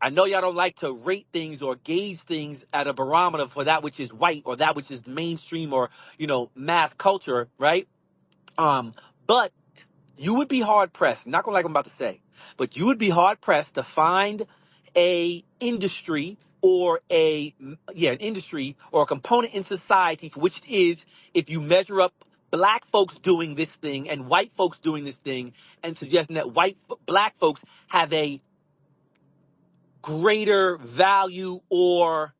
I know y'all don't like to rate things or gauge things at a barometer for that which is white or that which is mainstream or, mass culture, right? Um, but you would be hard pressed, not gonna like what I'm about to say, but you would be hard pressed to find a industry or an industry or a component in society for which it is, if you measure up black folks doing this thing and white folks doing this thing and suggesting that black folks have a greater value or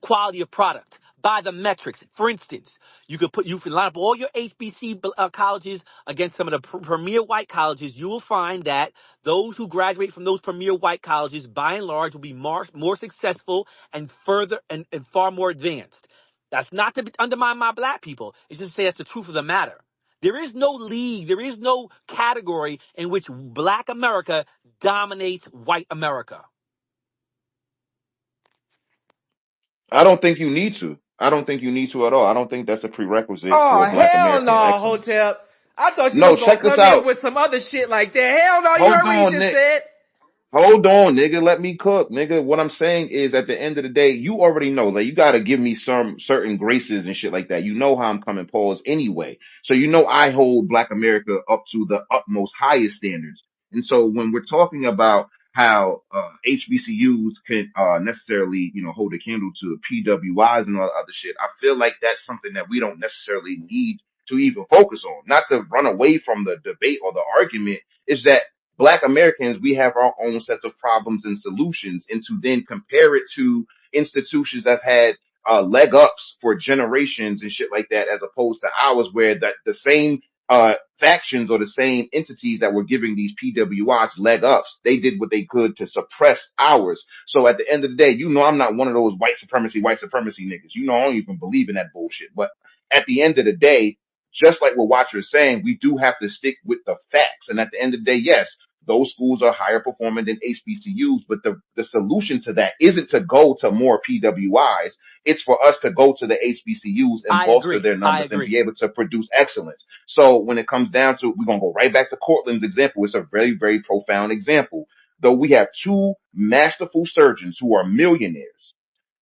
quality of product by the metrics. For instance, you can line up all your HBC colleges against some of the premier white colleges. You will find that those who graduate from those premier white colleges, by and large, will be more successful and further and far more advanced. That's not to undermine my black people. It's just to say that's the truth of the matter. There is no league, there is no category in which black America dominates white America. I don't think you need to. I don't think you need to at all. I don't think that's a prerequisite Oh, for Black hell American no, excellence. Hotep. I thought you No, was gonna check this come in out. with some other shit like that. Hell no, you Hold heard what he on, just Nick. said? Hold on, nigga. Let me cook, nigga. What I'm saying is, at the end of the day, you already know that you got to give me some certain graces and shit like that. You know how I'm coming, pause anyway. So you know I hold Black America up to the utmost highest standards. And so when we're talking about how HBCUs can necessarily, hold a candle to PWIs and all the other shit, I feel like that's something that we don't necessarily need to even focus on. Not to run away from the debate or the argument, is that Black Americans, we have our own sets of problems and solutions, and to then compare it to institutions that had leg ups for generations and shit like that, as opposed to ours, where that the same factions or the same entities that were giving these PWIs leg ups, they did what they could to suppress ours. So at the end of the day, I'm not one of those white supremacy niggas. I don't even believe in that bullshit. But at the end of the day, just like what Watcher is saying, we do have to stick with the facts. And at the end of the day, yes, those schools are higher performing than HBCUs, but the solution to that isn't to go to more PWIs. It's for us to go to the HBCUs and I bolster agree. their I numbers and agree. be able to produce excellence. So when it comes down to, we're going to go right back to Cortland's example. It's a very, very profound example. Though we have two masterful surgeons who are millionaires,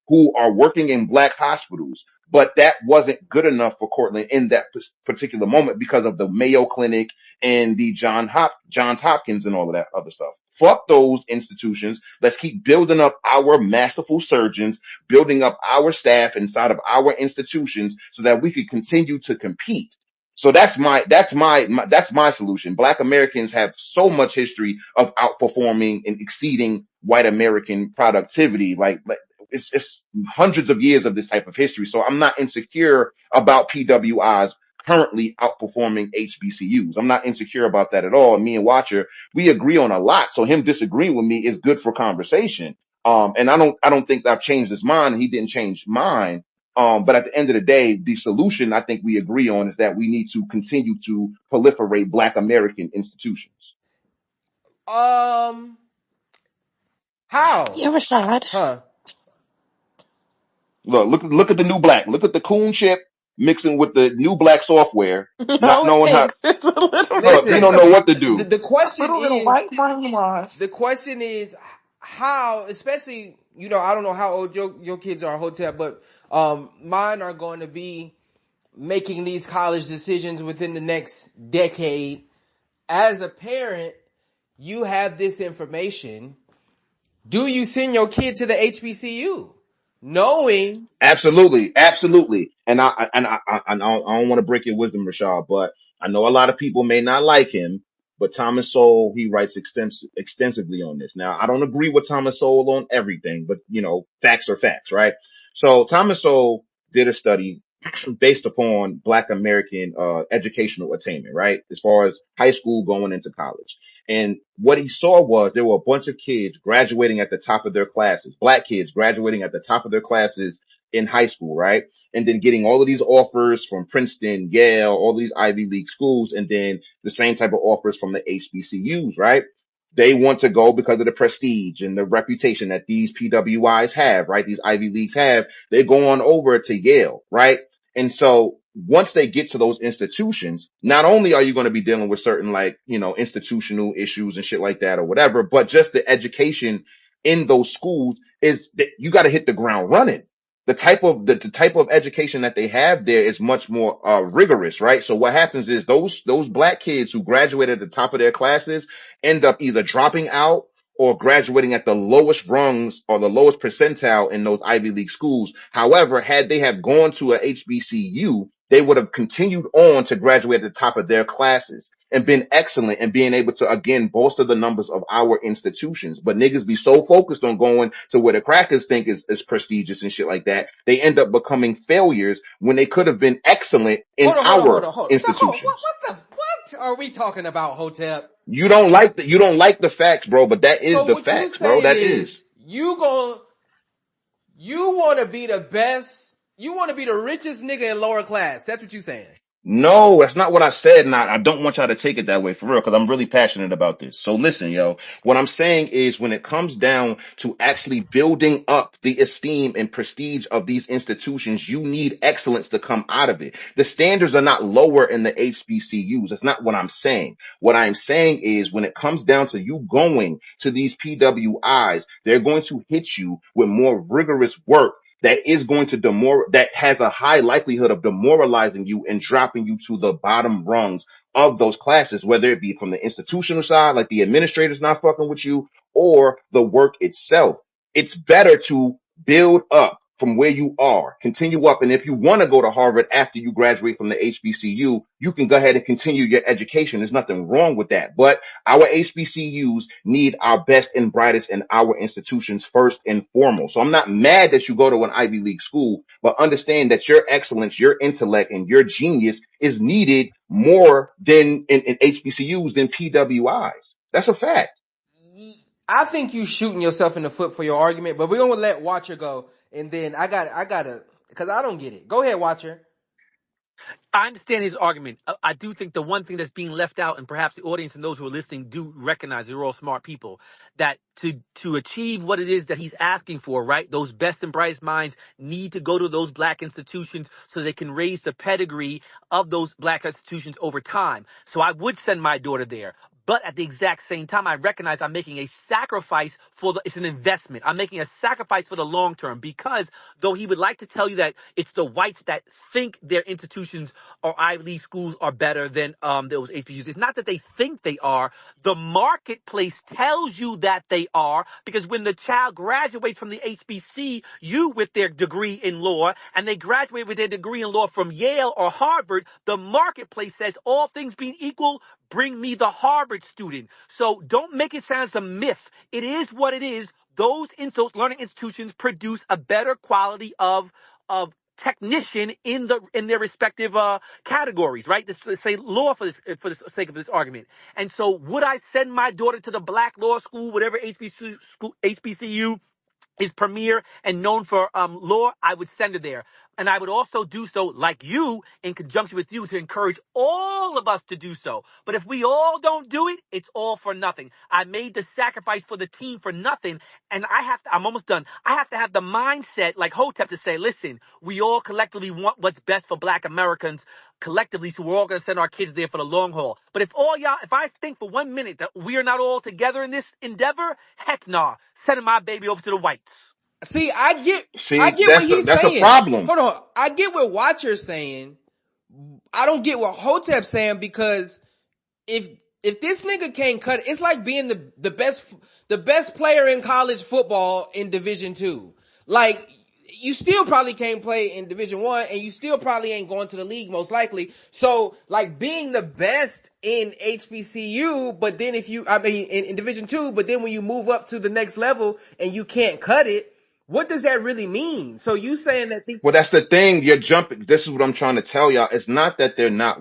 who are working in black hospitals. But that wasn't good enough for Cortland in that particular moment because of the Mayo Clinic and the Johns Hopkins and all of that other stuff. Fuck those institutions. Let's keep building up our masterful surgeons, building up our staff inside of our institutions so that we could continue to compete. So that's my solution. Black Americans have so much history of outperforming and exceeding white American productivity. Like it's hundreds of years of this type of history. So I'm not insecure about PWIs currently outperforming HBCUs. I'm not insecure about that at all. Me and Watcher, we agree on a lot. So him disagreeing with me is good for conversation. And I don't think I've changed his mind. He didn't change mine. But at the end of the day, the solution I think we agree on is that we need to continue to proliferate Black American institutions. How? Yeah, Rashad. Huh? Look at the new black. Look at the coon chip mixing with the new black software, not No, it knowing how. takes. It's a little Look, they bit don't Listen, know what to the, do. the question little bit of is, white brainwash. the question is how, especially, I don't know how old your kids are, Hotel, but mine are going to be making these college decisions within the next decade. As a parent, you have this information. Do you send your kid to the HBCU? Knowing, Absolutely, absolutely. And I don't want to break your wisdom, Rashad, but I know a lot of people may not like him. But Thomas Sowell, he writes extensively on this. Now, I don't agree with Thomas Sowell on everything, but facts are facts, right? So Thomas Sowell did a study based upon Black American educational attainment, right? As far as high school going into college. And what he saw was there were a bunch of kids graduating at the top of their classes, Black kids graduating at the top of their classes in high school, right? And then getting all of these offers from Princeton, Yale, all these Ivy League schools, and then the same type of offers from the HBCUs, right? They want to go because of the prestige and the reputation that these PWIs have, right? These Ivy Leagues have. They're going over to Yale, right? And so once they get to those institutions, not only are you going to be dealing with certain like, institutional issues and shit like that or whatever, but just the education in those schools is that you got to hit the ground running. The type of education that they have there is much more rigorous, right? So what happens is those black kids who graduate at the top of their classes end up either dropping out or graduating at the lowest rungs or the lowest percentile in those Ivy League schools. However, had they have gone to a HBCU, they would have continued on to graduate at the top of their classes and been excellent and being able to again bolster the numbers of our institutions. But niggas be so focused on going to where the crackers think is prestigious and shit like that, they end up becoming failures when they could have been excellent in our institutions. What are we talking about, Hotep? You don't like the facts, bro, but that is So the what you facts, bro. saying That is. is you want to be the best, you want to be the richest nigga in lower class. That's what you saying. No, that's not what I said, and I don't want y'all to take it that way for real, because I'm really passionate about this. So listen, yo, what I'm saying is when it comes down to actually building up the esteem and prestige of these institutions, you need excellence to come out of it. The standards are not lower in the HBCUs. That's not what I'm saying. What I'm saying is when it comes down to you going to these PWIs, they're going to hit you with more rigorous work that is going to that has a high likelihood of demoralizing you and dropping you to the bottom rungs of those classes, whether it be from the institutional side, like the administrators not fucking with you, or the work itself. It's better to build up from where you are, continue up. And if you want to go to Harvard after you graduate from the HBCU, you can go ahead and continue your education. There's nothing wrong with that. But our HBCUs need our best and brightest in our institutions first and foremost. So I'm not mad that you go to an Ivy League school, but understand that your excellence, your intellect, and your genius is needed more than in HBCUs than PWIs. That's a fact. I think you shooting yourself in the foot for your argument, but we're gonna let Watcher go, and then I gotta, because I don't get it. Go ahead, Watcher. I understand his argument. I do think the one thing that's being left out, and perhaps the audience and those who are listening do recognize they're all smart people, that to achieve what it is that he's asking for, right? Those best and brightest minds need to go to those black institutions so they can raise the pedigree of those black institutions over time. So I would send my daughter there. But at the exact same time, I recognize I'm making a sacrifice it's an investment. I'm making a sacrifice for the long term because though he would like to tell you that it's the whites that think their institutions or Ivy League schools are better than those HBCUs. It's not that they think they are. The marketplace tells you that they are because when the child graduates from the HBCU with their degree in law and they graduate with their degree in law from Yale or Harvard, the marketplace says all things being equal, bring me the Harvard student. So don't make it sound as a myth. It is what it is. Those learning institutions produce a better quality of technician in their respective categories, right? Let's say law for the sake of this argument. And so would I send my daughter to the black law school, whatever HBCU is premier and known for law, I would send her there. And I would also do so, like you, in conjunction with you, to encourage all of us to do so. But if we all don't do it, it's all for nothing. I made the sacrifice for the team for nothing, and I'm almost done. I have to have the mindset, like Hotep, to say, listen, we all collectively want what's best for black Americans collectively, so we're all going to send our kids there for the long haul. But if I think for 1 minute that we are not all together in this endeavor, heck nah, sending my baby over to the whites. See, I See, get what he's that's a saying. problem. Hold on, I get what Watcher's saying. I don't get what Hotep's saying because if this nigga can't cut it, it's like being the best player in college football in Division II. Like, you still probably can't play in Division I, and you still probably ain't going to the league most likely. So, like, being the best in HBCU, but then in Division II, but then when you move up to the next level and you can't cut it, what does that really mean? So you saying that Well, that's the thing. You're jumping. This is what I'm trying to tell y'all. It's not that they're not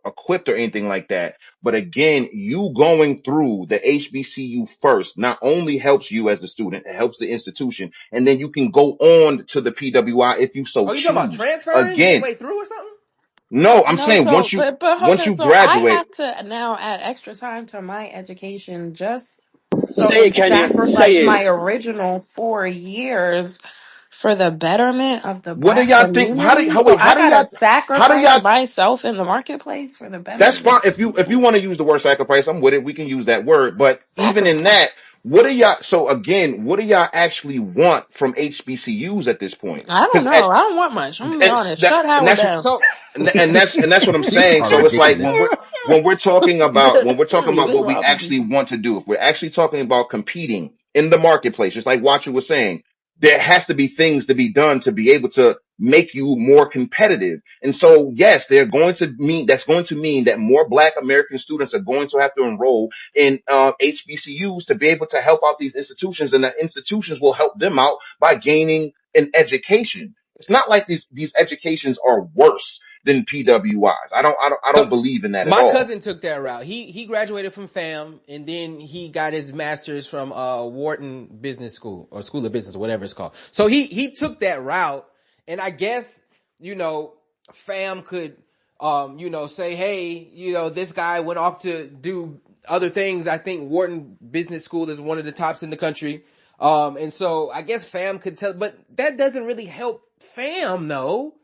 equipped or anything like that. But again, you going through the HBCU first not only helps you as a student, it helps the institution, and then you can go on to the PWI if you so you talking about choose. transferring Again, midway through or something? no, I'm No, saying so but hold once on. you So I graduate, have to now add extra time to my education just so Say and it, Kenya. Say sacrifice it. my original 4 years for the betterment of the What do black y'all think? community. So Wait, I gotta how do sacrifice y'all, myself in the marketplace for the that's betterment fine. of If you people. want to use the word sacrifice, I'm with it. We can use that word. But even in that, Sacrifice. what do y'all, so again, what do y'all actually want from HBCUs at this point? I don't Because know. I don't want much. I'm gonna be honest. Shut and Howard that's down. So and that's what I'm you saying. are So it's like ridiculous. when we're talking Seriously, about what's what we wrong with actually people? want to do, if we're actually talking about competing in the marketplace, just like Watcher was saying, there has to be things to be done to be able to make you more competitive. And so, yes, that's going to mean that more Black American students are going to have to enroll in HBCUs to be able to help out these institutions, and the institutions will help them out by gaining an education. It's not like these educations are worse than PWIs. I don't So believe in that at my all. cousin took that route. He graduated from FAM and then he got his master's from Wharton Business School or School of Business, whatever it's called. So he took that route, and I guess you know FAM could say, hey, this guy went off to do other things. I think Wharton Business School is one of the tops in the country. And so I guess FAM could tell, but that doesn't really help FAM though.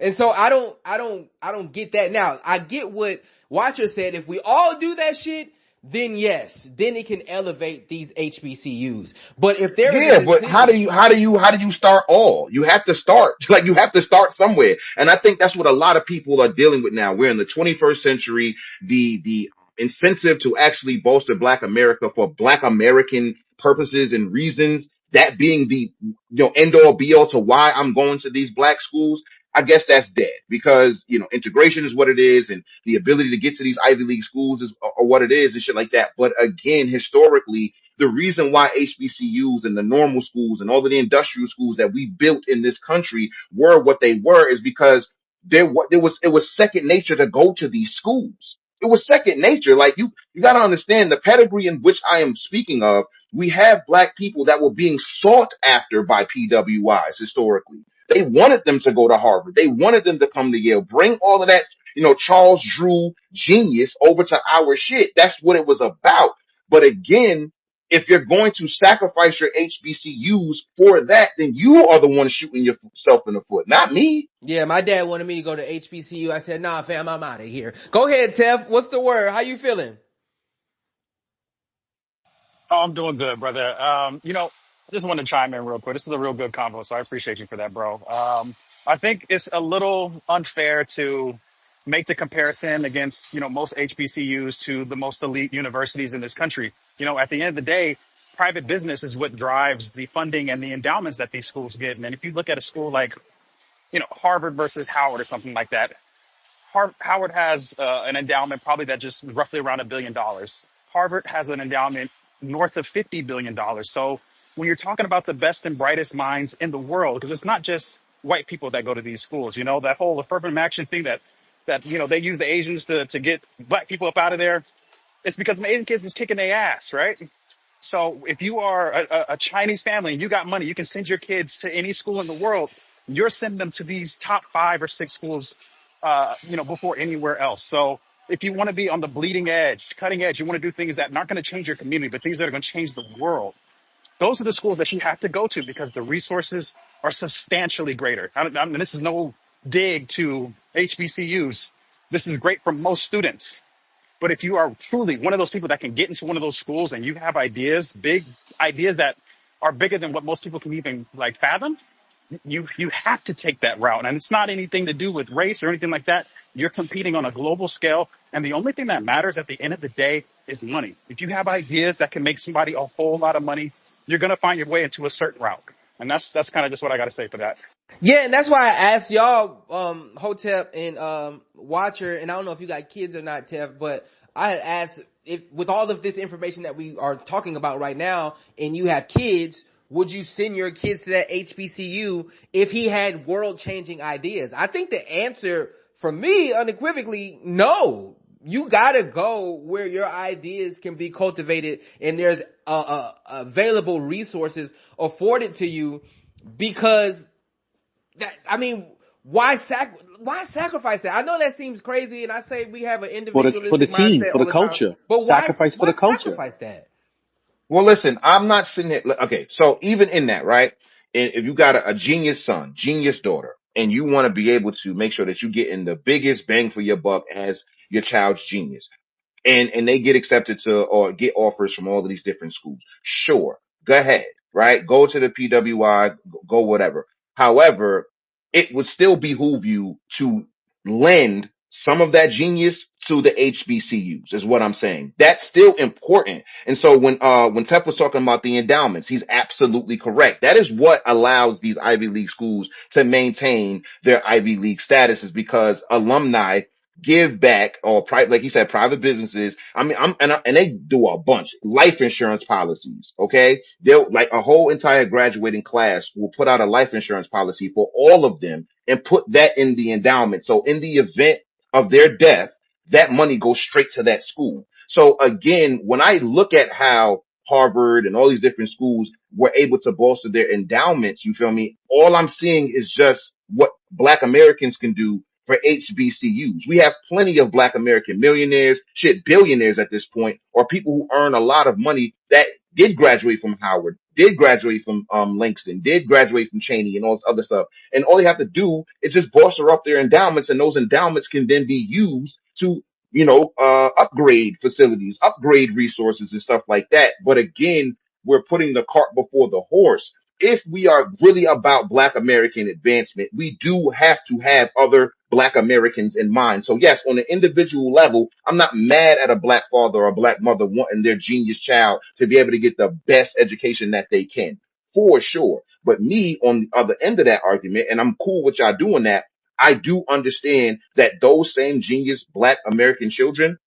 And so I don't get that. Now, I get what Watcher said. If we all do that shit, then yes, then it can elevate these HBCUs. But if there is a Yeah, but decision, how do you start all? You have to start. Like you have to start somewhere. And I think that's what a lot of people are dealing with now. We're in the 21st century. The incentive to actually bolster Black America for Black American purposes and reasons, that being the end all be all to why I'm going to these Black schools, I guess that's dead, because integration is what it is, and the ability to get to these Ivy League schools is or what it is and shit like that. But again, historically, the reason why HBCUs and the normal schools and all of the industrial schools that we built in this country were what they were is because it was second nature to go to these schools. It was second nature. Like you got to understand the pedigree in which I am speaking of. We have Black people that were being sought after by PWIs historically. They wanted them to go to Harvard. They wanted them to come to Yale. Bring all of that, Charles Drew genius over to our shit. That's what it was about. But again, if you're going to sacrifice your HBCUs for that, then you are the one shooting yourself in the foot, not me. yeah, my dad wanted me to go to HBCU. I said, nah, fam, I'm out of here. Go ahead, Tef. What's the word? How you feeling? Oh, I'm doing good, brother. I just want to chime in real quick. This is a real good convo, so I appreciate you for that, bro. I think it's a little unfair to make the comparison against, most HBCUs to the most elite universities in this country. At the end of the day, private business is what drives the funding and the endowments that these schools get. And if you look at a school like, Harvard versus Howard or something like that, Howard has an endowment probably that just roughly around $1 billion. Harvard has an endowment north of $50 billion. So when you're talking about the best and brightest minds in the world, because it's not just white people that go to these schools, that whole affirmative action thing that they use the Asians to get black people up out of there. It's because the Asian kids is kicking their ass, right? So if you are a Chinese family and you got money, you can send your kids to any school in the world. You're sending them to these top 5 or 6 schools, before anywhere else. So if you want to be on the bleeding edge, cutting edge, you want to do things that aren't going to change your community, but things that are going to change the world. Those are the schools that you have to go to because the resources are substantially greater. I mean, this is no dig to HBCUs. This is great for most students. But if you are truly one of those people that can get into one of those schools and you have ideas, big ideas that are bigger than what most people can even fathom, you have to take that route. And it's not anything to do with race or anything like that. You're competing on a global scale. And the only thing that matters at the end of the day is money. If you have ideas that can make somebody a whole lot of money, you're going to find your way into a certain route. And that's kind of just what I got to say for that. Yeah, and that's why I asked y'all, Hotep and Watcher, and I don't know if you got kids or not, Tef, but I had asked if with all of this information that we are talking about right now, and you have kids, would you send your kids to that HBCU if he had world changing ideas? I think the answer for me unequivocally, no. You gotta go where your ideas can be cultivated and there's available resources afforded to you, because I mean, why sacrifice that? I know that seems crazy, and I say we have an for the individualistic team, mindset for all the the time. culture, But sacrifice for why the culture. sacrifice that? Well, listen, I'm not sitting here. Okay, so even in that, right? and if you got a genius son, genius daughter, and you want to be able to make sure that you get in the biggest bang for your buck as your child's genius, and they get accepted to or get offers from all of these different schools. Sure, go ahead, right? Go to the PWI, go whatever. However, it would still behoove you to lend some of that genius to the HBCUs is what I'm saying. That's still important. And so when Tef was talking about the endowments, he's absolutely correct. That is what allows these Ivy League schools to maintain their Ivy League status, is because alumni give back, or private, like you said, private businesses. I mean, and they do a bunch. Life insurance policies. Okay. They'll, like, a whole entire graduating class will put out a life insurance policy for all of them and put that in the endowment. So in the event of their death, that money goes straight to that school. So again, when I look at how Harvard and all these different schools were able to bolster their endowments, you feel me? All I'm seeing is just what Black Americans can do for HBCUs. We have plenty of Black American millionaires, shit, billionaires at this point, or people who earn a lot of money that did graduate from Howard, did graduate from Langston, did graduate from Cheney and all this other stuff. And all they have to do is just bolster up their endowments, and those endowments can then be used to, upgrade facilities, upgrade resources and stuff like that. But again, we're putting the cart before the horse. If we are really about Black American advancement, we do have to have other Black Americans in mind. So yes, on an individual level, I'm not mad at a Black father or a Black mother wanting their genius child to be able to get the best education that they can, for sure. But me, on the other end of that argument, and I'm cool with y'all doing that, I do understand that those same genius Black American children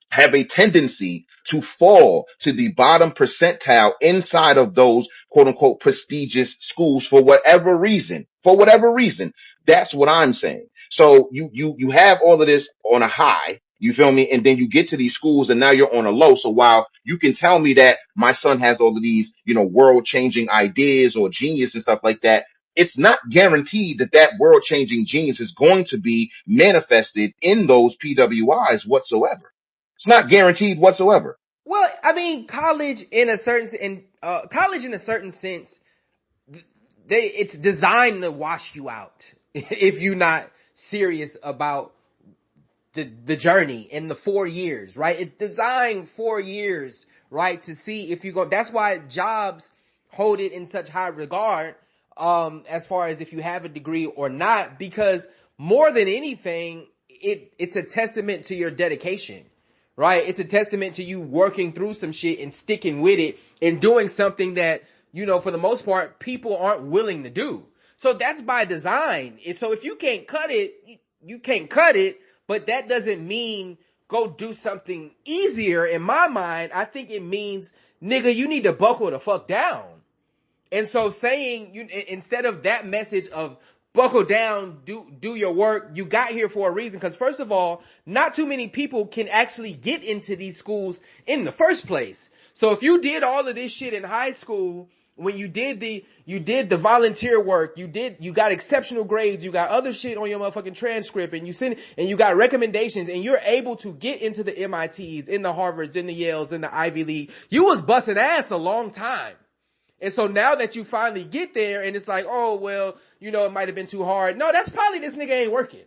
have a tendency to fall to the bottom percentile inside of those quote unquote prestigious schools for whatever reason. For whatever reason. That's what I'm saying. So you have all of this on a high, you feel me? And then you get to these schools and now you're on a low. So while you can tell me that my son has all of these, world changing ideas or genius and stuff like that, it's not guaranteed that that world changing genius is going to be manifested in those PWIs whatsoever. It's not guaranteed whatsoever. Well, I mean, college in a certain sense, it's designed to wash you out if you're not serious about the journey in the 4 years, right? It's designed 4 years, right, to see if you go. That's why jobs hold it in such high regard, as far as if you have a degree or not, because more than anything, it's a testament to your dedication. Right? It's a testament to you working through some shit and sticking with it and doing something that, for the most part, people aren't willing to do. So that's by design. And so if you can't cut it, you can't cut it, but that doesn't mean go do something easier. In my mind, I think it means, nigga, you need to buckle the fuck down. And so saying, instead of that message of buckle down, do your work, you got here for a reason. Because first of all, not too many people can actually get into these schools in the first place. So if you did all of this shit in high school, when you did the volunteer work, you got exceptional grades, you got other shit on your motherfucking transcript, and you got recommendations, and you're able to get into the MITs, in the Harvards, in the Yales, in the Ivy League, you was busting ass a long time. And so now that you finally get there and it's like, oh, well, it might have been too hard. No, that's probably this nigga ain't working.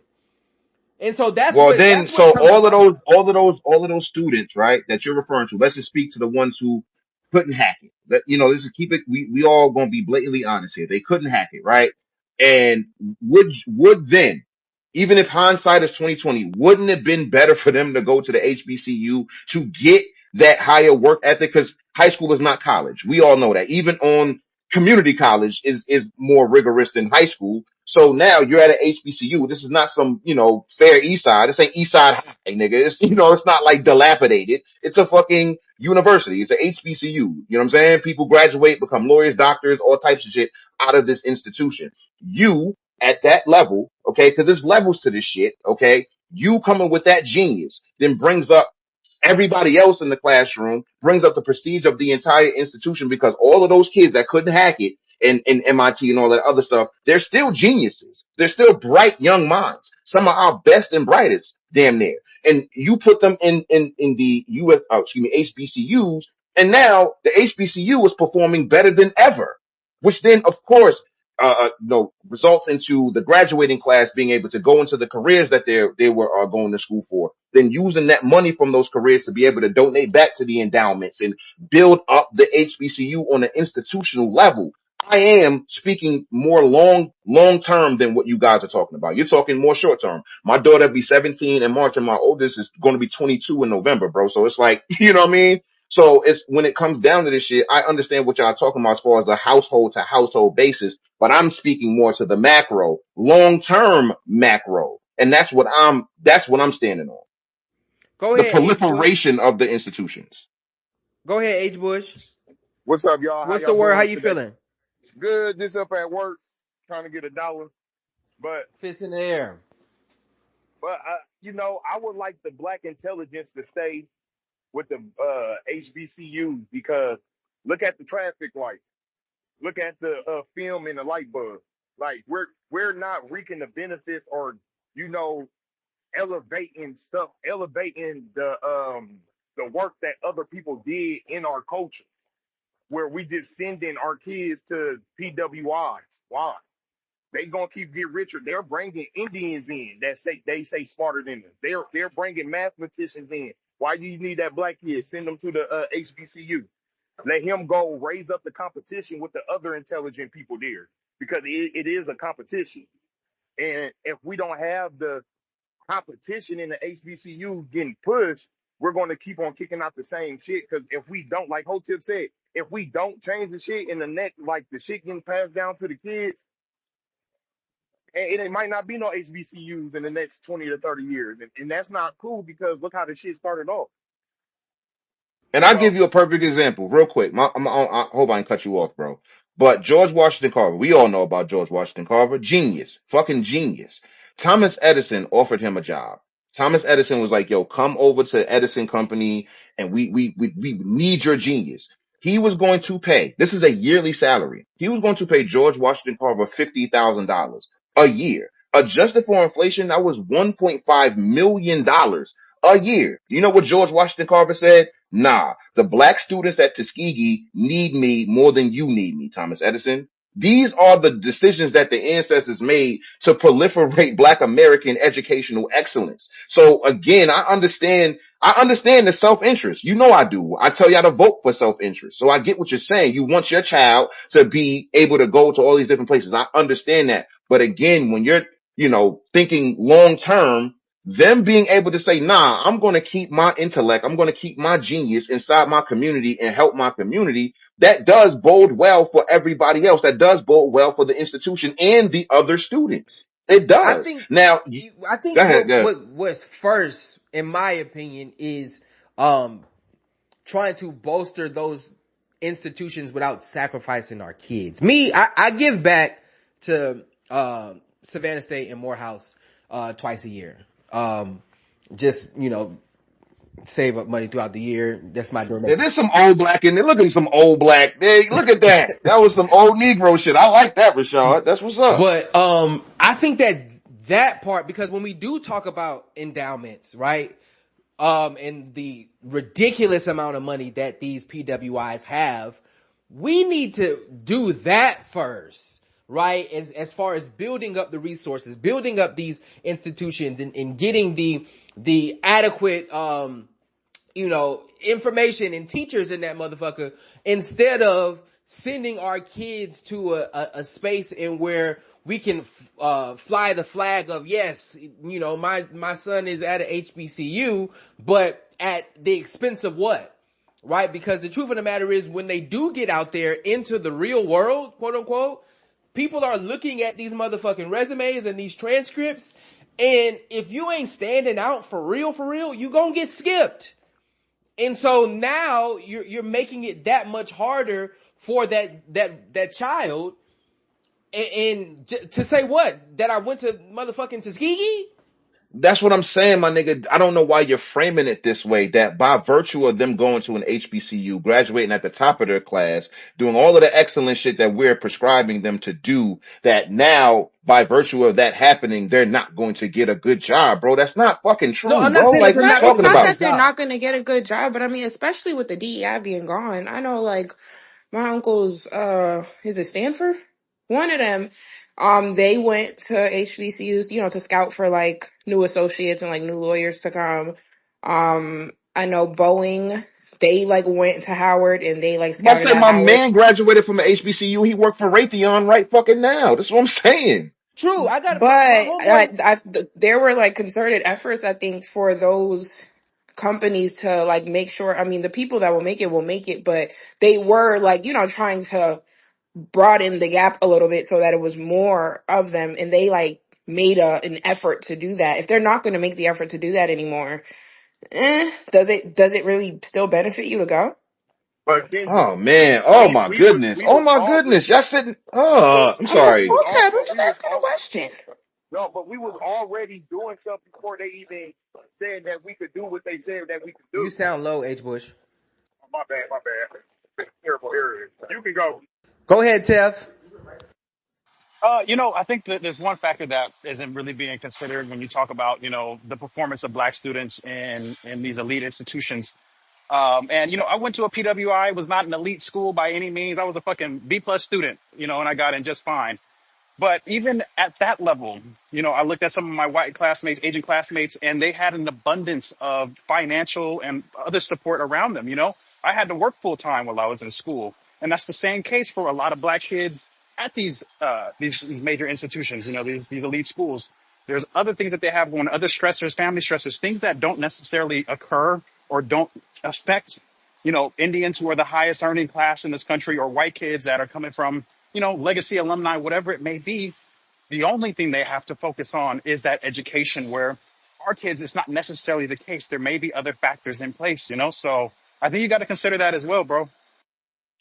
And so all of those students, right, that you're referring to, let's just speak to the ones who couldn't hack it. This is keep it, we all gonna be blatantly honest here. They couldn't hack it, right? And would then, even if hindsight is 2020, wouldn't it have been better for them to go to the HBCU to get that higher work ethic? Because high school is not college. We all know that. Even on community college is more rigorous than high school. So now you're at an HBCU. This is not some, fair East Side. This ain't East Side High, nigga. It's, it's not like dilapidated. It's a fucking university. It's a HBCU. You know what I'm saying? People graduate, become lawyers, doctors, all types of shit out of this institution. You at that level, okay, because there's levels to this shit, okay? You coming with that genius then brings up everybody else in the classroom, brings up the prestige of the entire institution, because all of those kids that couldn't hack it in MIT and all that other stuff, they're still geniuses. They're still bright young minds. Some of our best and brightest, damn near. And you put them in the HBCUs, and now the HBCU is performing better than ever, which then, of course, results into the graduating class being able to go into the careers that they were going to school for, then using that money from those careers to be able to donate back to the endowments and build up the HBCU on an institutional level. I am speaking more long term than what you guys are talking about. You're talking more short term. My daughter be 17 in March, and my oldest is going to be 22 in November, bro. So it's like, you know what I mean? So it's when it comes down to this shit, I understand what y'all are talking about as far as a household to household basis, but I'm speaking more to the macro, long term macro, and that's what I'm standing on. Go The ahead, H. Bush. proliferation of the institutions. Go ahead, H. Bush. What's up, y'all? How What's the y'all word? How doing you today? feeling? Good. Just up at work, trying to get a dollar. But, Fist in the air. I would like the black intelligence to stay with the HBCUs because look at the traffic light. Look at the film in the light bulb. Like we're not reaping the benefits or you know elevating stuff, elevating the work that other people did in our culture. Where we just sending our kids to PWIs. Why? They gonna keep get richer. They're bringing Indians in that say smarter than them. They're bringing mathematicians in. Why do you need that black kid? Send them to the HBCU. Let him go raise up the competition with the other intelligent people there because it is a competition. And if we don't have the competition in the HBCU getting pushed, we're going to keep on kicking out the same shit. Because if we don't, like Hotep said, if we don't change the shit in the next, like the shit getting passed down to the kids, and it might not be no HBCUs in the next 20 to 30 years. And that's not cool because look how the shit started off. And I'll So give you a perfect example real quick. I hope I didn't cut you off, bro. But George Washington Carver, we all know about George Washington Carver. Genius. Fucking genius. Thomas Edison offered him a job. Thomas Edison was like, yo, come over to Edison Company and we need your genius. He was going to pay, this is a yearly salary. He was going to pay George Washington Carver $50,000 a year. Adjusted for inflation, that was $1.5 million a year. You know what George Washington Carver said? Nah, the black students at Tuskegee need me more than you need me, Thomas Edison. These are the decisions that the ancestors made to proliferate black American educational excellence. So again, I understand the self-interest. You know I do. I tell y'all to vote for self-interest. So I get what you're saying. You want your child to be able to go to all these different places. I understand that. But again, when you're, thinking long term, them being able to say, nah, I'm going to keep my intellect. I'm going to keep my genius inside my community and help my community. That does bode well for everybody else. That does bode well for the institution and the other students. It I does. think Now, I go think ahead. Go ahead. what's first, in my opinion, is trying to bolster those institutions without sacrificing our kids. I give back to Savannah State and Morehouse twice a year. Just save up money throughout the year. That's my Yeah, donation. there's some old black in there. Look at some old black. Hey, look at that. That was some old Negro shit. I like that, Rashad. That's what's up. But I think that part, because when we do talk about endowments, right? And the ridiculous amount of money that these PWIs have, we need to do that first, right? As far as building up the resources, building up these institutions and getting the adequate, information and teachers in that motherfucker, instead of sending our kids to a space in where we can fly the flag of, yes, my son is at a HBCU, but at the expense of what? Right? Because the truth of the matter is, when they do get out there into the real world, quote unquote, people are looking at these motherfucking resumes and these transcripts, and if you ain't standing out for real, you gonna get skipped. And so now you're making it that much harder for that child and to say what? That I went to motherfucking Tuskegee? That's what I'm saying, my nigga. I don't know why you're framing it this way, that by virtue of them going to an HBCU, graduating at the top of their class, doing all of the excellent shit that we're prescribing them to do, that now, by virtue of that happening, they're not going to get a good job, bro. That's not fucking No, true, I'm not bro. saying that Like, It's they're what are you not not it's going talking to not get a about? that they're job. not gonna get a good job, but I mean, especially with the DEI being gone. I know, like, my uncle's is it Stanford? One of them, they went to HBCUs, to scout for like new associates and like new lawyers to come. I know Boeing, they like went to Howard and they like I'm about to scouted say at my Howard. man graduated from an HBCU. He worked for Raytheon right fucking now. That's what I'm saying. True. I got But my homeboy. there were like concerted efforts, I think, for those companies to like make sure. I mean, the people that will make it, but they were like, trying to broaden the gap a little bit so that it was more of them, and they like made an effort to do that. If they're not going to make the effort to do that anymore, does it really still benefit you to go? But Kenzie, Oh man. Oh we my we was goodness. we Oh was my goodness. already Y'all sitting. Oh, I'm I'm just, we sorry. was all I'm but just we was asking a all question. no, but we was already doing stuff before they even said that we could do what they said that we could You do. sound low, H. Bush. Oh, my bad. Terrible area. You can go. Go ahead, Tef. I think that there's one factor that isn't really being considered when you talk about, the performance of black students in these elite institutions. And I went to a PWI, was not an elite school by any means. I was a fucking B plus student, and I got in just fine. But even at that level, I looked at some of my white classmates, Asian classmates, and they had an abundance of financial and other support around them. I had to work full time while I was in school. And that's the same case for a lot of black kids at these major institutions, these elite schools. There's other things that they have going, other stressors, family stressors, things that don't necessarily occur or don't affect Indians who are the highest earning class in this country, or white kids that are coming from, legacy alumni, whatever it may be. The only thing they have to focus on is that education, where our kids, it's not necessarily the case. There may be other factors in place. So I think you got to consider that as well, bro.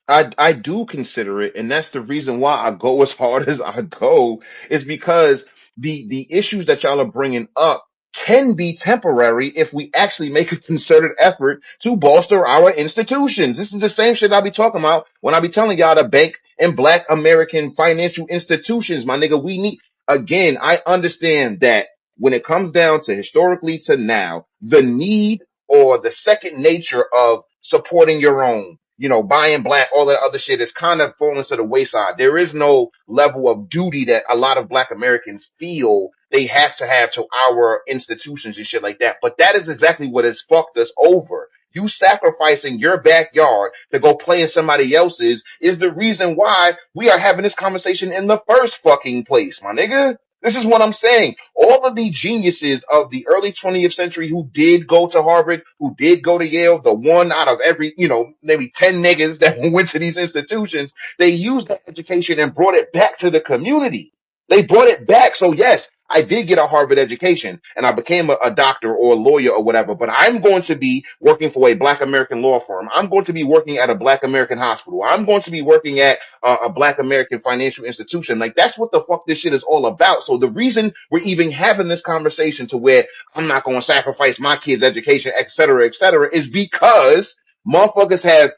I do consider it, and that's the reason why I go as hard as I go, is because the issues that y'all are bringing up can be temporary if we actually make a concerted effort to bolster our institutions. This is the same shit I be talking about when I be telling y'all to bank in black American financial institutions, my nigga. We need, again, I understand that when it comes down to historically to now, the need or the second nature of supporting your own, buying black, all that other shit is kind of falling to the wayside. There is no level of duty that a lot of black Americans feel they have to our institutions and shit like that. But that is exactly what has fucked us over. You sacrificing your backyard to go play in somebody else's is the reason why we are having this conversation in the first fucking place, my nigga. This is what I'm saying. All of the geniuses of the early 20th century who did go to Harvard, who did go to Yale, the one out of every, maybe 10 niggas that went to these institutions, they used that education and brought it back to the community. They brought it back. So yes, I did get a Harvard education and I became a doctor or a lawyer or whatever, but I'm going to be working for a black American law firm. I'm going to be working at a black American hospital. I'm going to be working at a black American financial institution. Like, that's what the fuck this shit is all about. So the reason we're even having this conversation to where I'm not going to sacrifice my kids' education, et cetera, is because motherfuckers have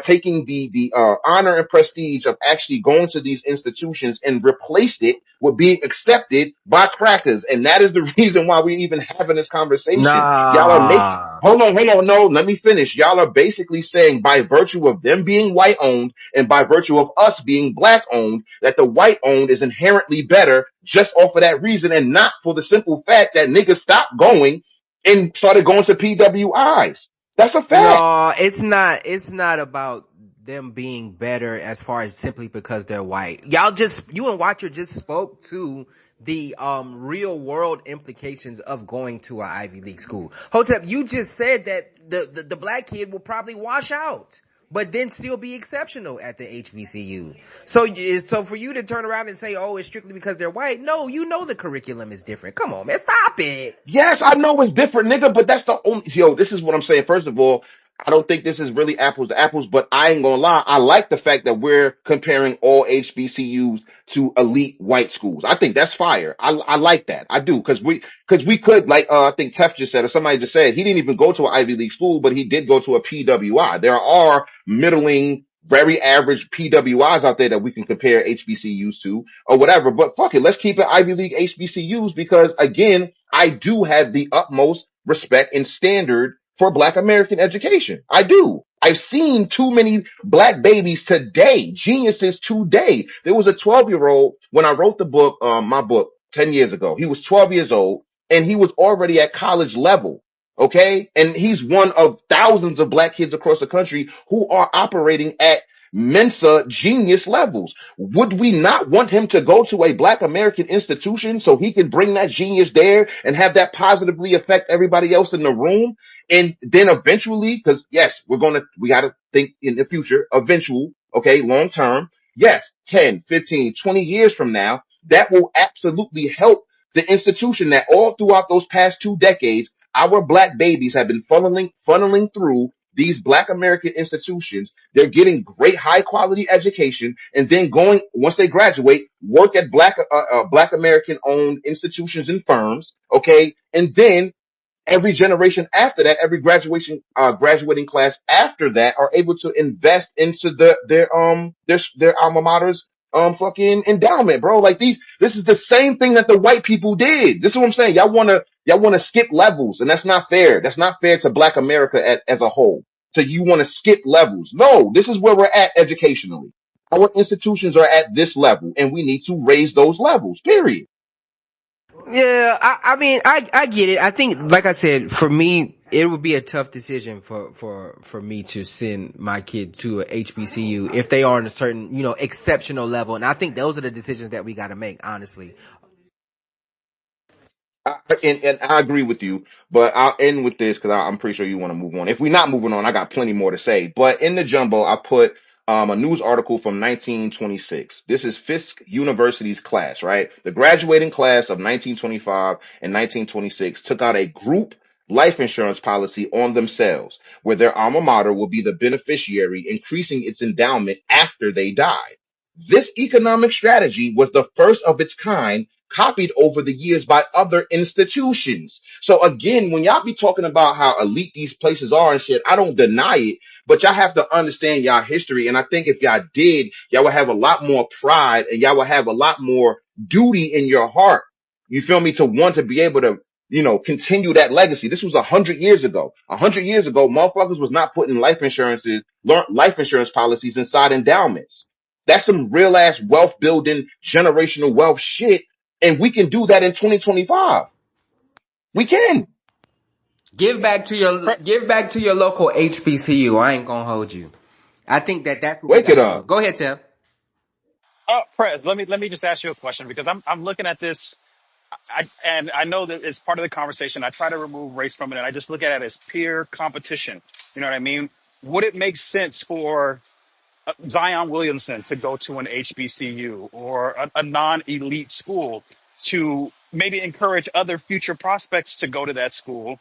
taking the honor and prestige of actually going to these institutions and replaced it with being accepted by crackers. And that is the reason why we're even having this conversation. Y'all are making, Nah. hold on, no, let me finish. Y'all are basically saying by virtue of them being white owned and by virtue of us being black owned, that the white owned is inherently better just off of that reason, and not for the simple fact that niggas stopped going and started going to PWIs. That's a fact. No, it's not. It's not about them being better as far as simply because they're white. You and Watcher just spoke to the real world implications of going to an Ivy League school. Hotep, you just said that the black kid will probably wash out, but then still be exceptional at the HBCU. So for you to turn around and say, "Oh, it's strictly because they're white," no, the curriculum is different. Come on, man, stop it. Yes, I know it's different, nigga, but that's the only, this is what I'm saying. First of all, I don't think this is really apples to apples, but I ain't gonna lie. I like the fact that we're comparing all HBCUs to elite white schools. I think that's fire. I like that. I do. Cause we could, like, I think Tef just said, or somebody just said, he didn't even go to an Ivy League school, but he did go to a PWI. There are middling, very average PWIs out there that we can compare HBCUs to or whatever. But fuck it. Let's keep it Ivy League HBCUs because again, I do have the utmost respect and standard for black American education. I do. I've seen too many black babies today, geniuses today. There was a 12-year-old when I wrote the book, my book 10 years ago. He was 12 years old and he was already at college level. Okay. And he's one of thousands of black kids across the country who are operating at Mensa genius levels. Would we not want him to go to a black American institution so he can bring that genius there and have that positively affect everybody else in the room? And then eventually, because yes, we got to think in the future, eventual, okay, long term. Yes, 10, 15, 20 years from now, that will absolutely help the institution that all throughout those past 2 decades, our black babies have been funneling through these black American institutions. They're getting great high quality education and then going, once they graduate, work at black American owned institutions and firms. Okay. And then every generation after that, every graduating class after that are able to invest into their alma mater's fucking endowment, bro. Like this is the same thing that the white people did. This is what I'm saying. Y'all wanna skip levels, and that's not fair. That's not fair to Black America as a whole. So you want to skip levels. No, this is where we're at educationally. Our institutions are at this level, and we need to raise those levels. Period. Yeah, I mean, I get it. I think, like I said, for me, it would be a tough decision for me to send my kid to a HBCU if they are on a certain, exceptional level. And I think those are the decisions that we got to make, honestly. And I agree with you, but I'll end with this because I'm pretty sure you want to move on. If we're not moving on, I got plenty more to say. But in the jumbo, I put a news article from 1926. This is Fisk University's class, right? The graduating class of 1925 and 1926 took out a group life insurance policy on themselves, where their alma mater will be the beneficiary, increasing its endowment after they die. This economic strategy was the first of its kind copied over the years by other institutions. So again, when y'all be talking about how elite these places are and shit, I don't deny it, but y'all have to understand y'all history. And I think if y'all did, y'all would have a lot more pride and y'all would have a lot more duty in your heart. You feel me? To want to be able to, continue that legacy. This was 100 years ago. 100 years ago, motherfuckers was not putting life insurance policies inside endowments. That's some real ass wealth building, generational wealth shit. And we can do that in 2025. We can. Pre- Give back to your local HBCU. I ain't gonna hold you. I think that's what we Wake got it to do. up. Go ahead, Tim. Prez, let me just ask you a question because I'm looking at this. And I know that it's part of the conversation. I try to remove race from it, and I just look at it as peer competition. You know what I mean? Would it make sense for Zion Williamson to go to an HBCU or a non-elite school to maybe encourage other future prospects to go to that school?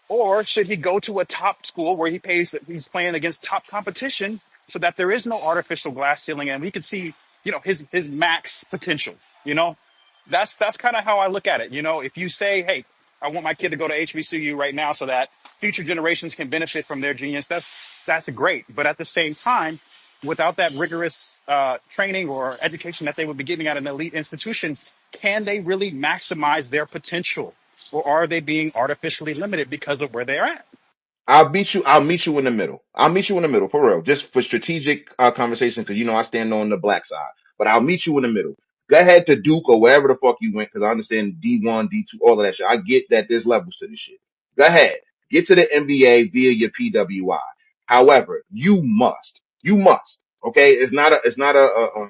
Or should he go to a top school where he's playing against top competition so that there is no artificial glass ceiling and we can see, his max potential, you know? That's kind of how I look at it. If you say, hey, I want my kid to go to HBCU right now so that future generations can benefit from their genius, that's great. But at the same time, without that rigorous training or education that they would be getting at an elite institution, can they really maximize their potential? Or are they being artificially limited because of where they're at? I'll meet you in the middle. I'll meet you in the middle for real, just for strategic conversation. Because I stand on the black side, but I'll meet you in the middle. Go ahead to Duke or wherever the fuck you went, because I understand D1, D2, all of that shit. I get that there's levels to this shit. Go ahead, get to the NBA via your PWI. However, you must. Okay, it's not a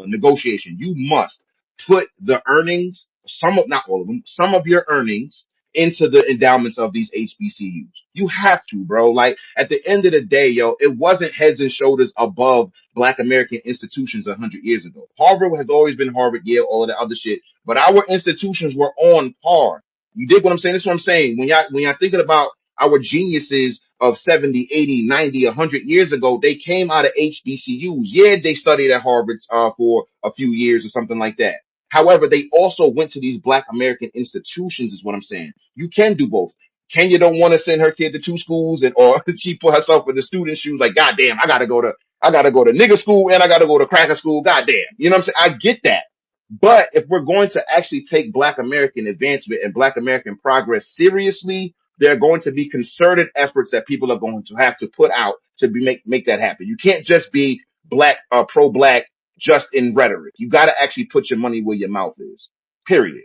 negotiation. You must put the earnings, not all of them, some of your earnings into the endowments of these HBCUs. You have to, bro. Like at the end of the day, yo, it wasn't heads and shoulders above Black American institutions 100 years ago. Harvard has always been Harvard, Yale, all of that other shit, but our institutions were on par. You dig what I'm saying? That's what I'm saying. When y'all thinking about our geniuses of 70, 80, 90, 100 years ago, they came out of HBCUs. Yeah, they studied at Harvard for a few years or something like that. However, they also went to these Black American institutions, is what I'm saying. You can do both. Kenya don't want to send her kid to two schools, or she put herself in the student shoes. Like, goddamn, I gotta go to nigger school and I gotta go to cracker school. Goddamn, you know what I'm saying? I get that. But if we're going to actually take Black American advancement and Black American progress seriously, there are going to be concerted efforts that people are going to have to put out to make that happen. You can't just be black, pro-black just in rhetoric. You got to actually put your money where your mouth is. Period.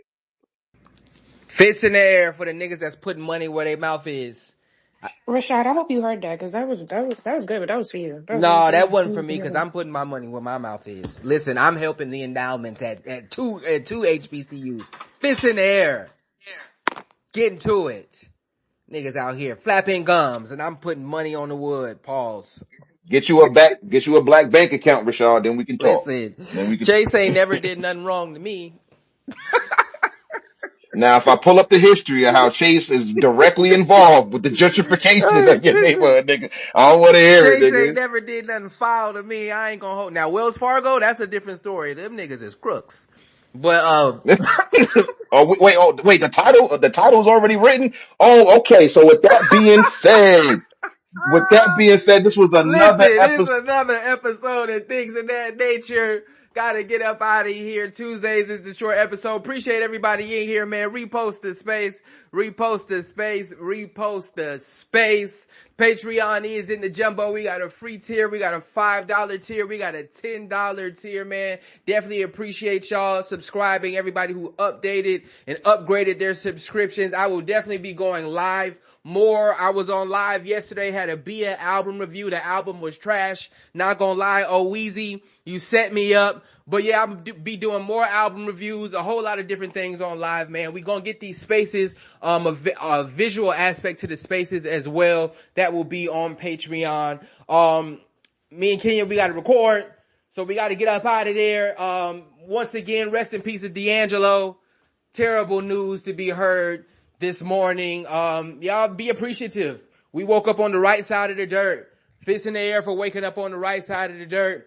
Fits in the air for the niggas that's putting money where their mouth is. Rashad, I hope you heard that because that was good, but that was for you. That was No, that really wasn't for good. me because I'm putting my money where my mouth is. Listen, I'm helping the endowments at two HBCUs. Fists in the air. Getting to it. Niggas out here flapping gums and I'm putting money on the wood. Pause. Get you a black bank account, Rashad. Then we can talk. Listen, Then we can. Chase ain't never did nothing wrong to me. Now, if I pull up the history of how Chase is directly involved with the gentrification of your neighborhood, nigga, I don't want to hear it, Chase ain't nigga. never did nothing foul to me. I ain't gonna hold. Now, Wells Fargo, that's a different story. Them niggas is crooks. But, Wait, the title's already written. Oh, okay. So with that being said, this was another listen, this is episode. another episode and things of that nature. Gotta get up out of here. Tuesdays is the short episode. Appreciate everybody in here, man. Repost the space. Repost the space. Repost the space. Patreon is in the jumbo. We got a free tier. We got a $5 tier. We got a $10 tier, man. Definitely appreciate y'all subscribing. Everybody who updated and upgraded their subscriptions. I will definitely be going live more. I was on live yesterday, had a Bia album review. The album was trash. Not gonna lie, oh Weezy, you set me up. But yeah, I'll be doing more album reviews, a whole lot of different things on live, man. We gonna get these spaces, a visual aspect to the spaces as well. That will be on Patreon. Me and Kenya, we gotta record. So we gotta get up out of there. Once again, rest in peace of D'Angelo. Terrible news to be heard this morning. Y'all be appreciative. We woke up on the right side of the dirt. Fists in the air for waking up on the right side of the dirt.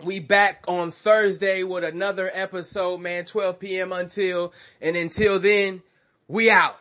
We back on Thursday with another episode, man. 12 p.m. until then, we out.